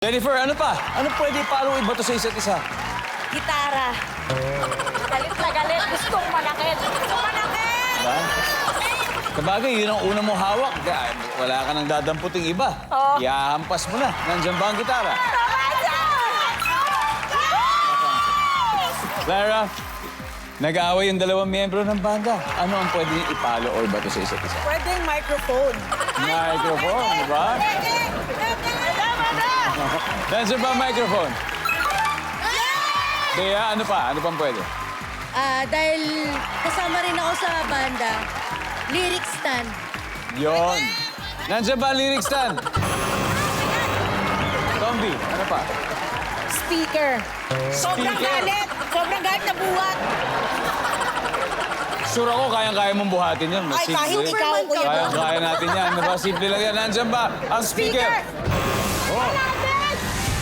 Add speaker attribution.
Speaker 1: Jennifer, ano pa? Ano pwede ipalo iba to sa isa't isa?
Speaker 2: Gitara. Galit na galit. Gustong manakit. Gustong manakit!
Speaker 1: Diba? Sabagay, yun ang una mong hawak. Kaya wala ka nang dadamputing iba.
Speaker 2: Oo.
Speaker 1: Iahampas mo na. Nandiyan ba ang gitara? Clara, nag-aaway yung dalawang miyembro ng banda. Ano ang pwede niyo ipalo o iba to sa isa't isa?
Speaker 2: Pwede yung microphone.
Speaker 1: Microphone, di ba? Nandiyan ba ang microphone? Kaya ano pa? Ano pang pwede?
Speaker 3: Dahil kasama rin ako sa banda, lyric stand.
Speaker 1: Yon. Nandiyan ba ang lyric stand? Tombi, ano pa?
Speaker 2: Speaker. Sobrang galit. Sobrang galit na buhat.
Speaker 1: Sure ako, kayang-kaya mong buhatin yan.
Speaker 2: Ay,
Speaker 1: Simple.
Speaker 2: kahit ikaw, kuya.
Speaker 1: Kaya natin yan. Diba? Simple lang yan. Nandiyan ba ang speaker?
Speaker 2: Speaker.
Speaker 1: Oh.